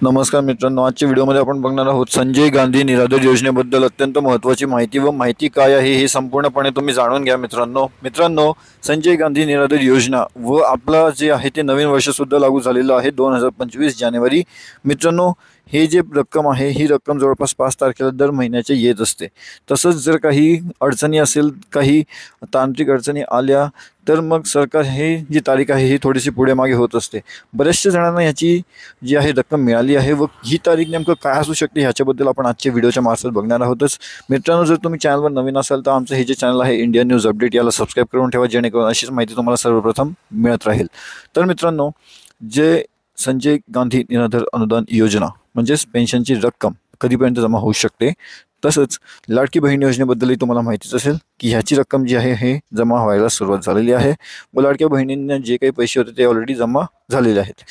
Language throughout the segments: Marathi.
नमस्कार मित्रांनो, आजच्या व्हिडिओमध्ये आपण बघणार आहोत संजय गांधी निराधार योजनेबद्दल अत्यंत महत्त्वाची माहिती व माहिती काय आहे हे संपूर्णपणे तुम्ही जाणून घ्या. मित्रांनो, संजय गांधी निराधार योजना व आपला जे आहे ते नवीन वर्षसुद्धा लागू झालेलं आहे 2025 जानेवारी. मित्रांनो, हे जे रक्कम आहे ही रक्कम जवळपास 5 तारखेला दर महिन्याच्या येत असते. तसंच जर काही अडचणी असेल, काही तांत्रिक अडचणी आल्या तर मग सरकार हे जी तारीख आहे ही थोडीशी पुढे मागे होत असते. बऱ्याचशा जणांना याची जी आहे रक्कम मिळाली आहे व ही तारीख नेमकं काय असू शकते ह्याच्याबद्दल आपण आजच्या व्हिडिओच्या मार्फत बघणार आहोतच. मित्रांनो, जर तुम्ही चॅनलवर नवीन असाल तर आमचं हे जे चॅनल आहे इंडिया न्यूज अपडेट याला सबस्क्राईब करून ठेवा, जेणेकरून अशीच माहिती तुम्हाला सर्वप्रथम मिळत राहील. तर मित्रांनो, जे संजय गांधी निराधार अनुदान योजना म्हणजेच पेन्शनची रक्कम कधीपर्यंत जमा होऊ शकते, तसंच लाडकी बहीण योजनेबद्दलही तुम्हाला माहितीच असेल की ह्याची रक्कम जी आहे हे जमा व्हायला सुरुवात झालेली आहे व लाडक्या बहिणींना जे काही पैसे होते ते ऑलरेडी जमा झालेले आहेत.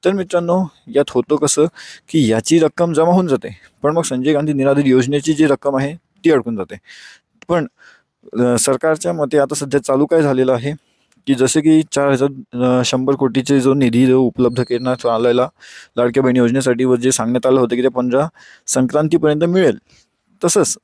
तर मित्रांनो, यात होतं कसं की याची रक्कम जमा होऊन जाते, पण मग संजय गांधी निराधार योजनेची जी रक्कम आहे ती अडकून जाते. पण सरकारच्या मते आता सध्या चालू काय झालेलं आहे की जसे की 4,100 कोटीचे जो निधी जो उपलब्ध करण्यात आलेला लाडक्या बहिणी योजनेसाठी व जे सांगण्यात आलं होतं की ते 15 संक्रांतीपर्यंत मिळेल, तसंच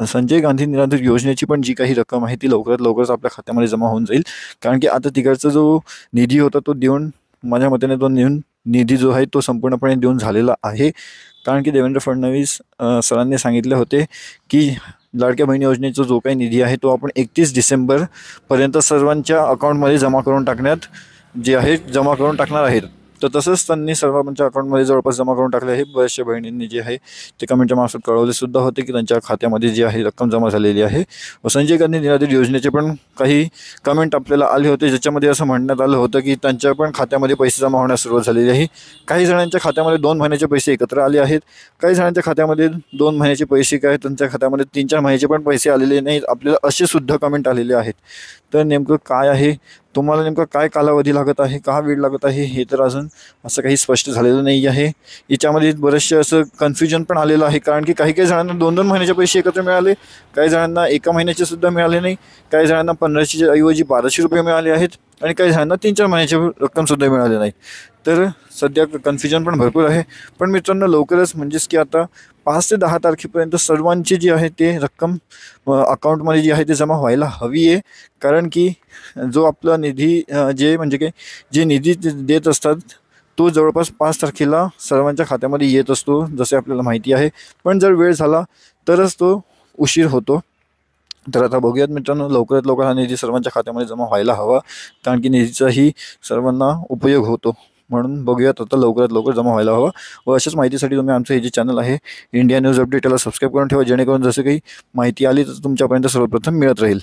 संजय गांधी निराधार योजनेची पण जी काही रक्कम आहे ती लवकरात लवकरच आपल्या खात्यामध्ये जमा होऊन जाईल. कारण की आता तिकडचा जो निधी होता तो देऊन, माझ्या मतेने तो निधी जो आहे तो संपूर्णपणे देऊन झालेला आहे. कारण की देवेंद्र फडणवीस सरांनी सांगितले होते की लाडक्या बहिणी योजनेचा जो काही निधी आहे तो आपण 31 डिसेंबरपर्यंत सर्वांच्या अकाउंटमध्ये जमा करून टाकणार आहेत. तर तसंच त्यांनी सर्वांच्या अकाउंटमध्ये जवळपास जमा करून टाकले आहे. बऱ्याचशा बहिणींनी जे आहे ते कमेंटच्या मार्फत कळवले सुद्धा होते की त्यांच्या खात्यामध्ये जी आहे रक्कम जमा झालेली आहे. व संजय गांधी निराधार योजनेचे पण काही कमेंट आपल्याला आले होते, ज्याच्यामध्ये असं म्हणण्यात आलं होतं की त्यांच्या पण खात्यामध्ये पैसे जमा होण्यास सुरुवात झालेली आहे. काही जणांच्या खात्यामध्ये 2 महिन्याचे पैसे एकत्र आले आहेत, काही जणांच्या खात्यामध्ये 2 महिन्याचे पैसे काय त्यांच्या खात्यामध्ये 3-4 महिन्याचे पण पैसे आलेले नाहीत आपल्याला, असे सुद्धा कमेंट आलेले आहेत. तर नेमकं काय आहे, तुम्हाला नेमका काय कालावधी लागत आहे, का वेळ लागत आहे, हे तर अजून असं काही स्पष्ट झालेलं नाही आहे. याच्यामध्ये बरेचसे असं कन्फ्युजन पण आलेलं आहे. कारण की काही काही जणांना 2-2 महिन्याचे पैसे एकत्र मिळाले, काही जणांना एका महिन्याचे सुद्धा मिळाले नाही, काही जणांना 1500च्या ऐवजी 1200 रुपये मिळाले आहेत आणि काही जणांना 3-4 महिन्याची रक्कमसुद्धा मिळाली नाही. तर सध्या कन्फ्युजन पण भरपूर आहे. पण मित्रांनो, लवकरच म्हणजेच की आता 5 ते 10 तारखेपर्यंत सर्वांची जी आहे ते रक्कम अकाउंटमध्ये जी आहे ते जमा व्हायला हवी आहे. कारण की जो आपला निधी जे निधी देत असतात तो जवळपास 5 तारखेला सर्वांच्या खात्यामध्ये येत असतो, जसे आपल्याला माहिती आहे. पण जर वेळ झाला तरच तो उशीर होतो. तर आता बघूयात मित्रांनो, लवकरात लवकर हा निधी सर्वांच्या खात्यामध्ये जमा व्हायला हवा, कारण की निधीचाही सर्वांना उपयोग होतो. म्हणून बघूयात आता लवकरात लवकर जमा व्हायला हवा. व अशाच माहितीसाठी तुम्ही आमचं हे जे चॅनल आहे इंडिया न्यूज अपडेट याला सबस्क्राईब करून ठेवा, जेणेकरून जसं काही माहिती आली तर तुमच्यापर्यंत सर्वप्रथम मिळत राहील.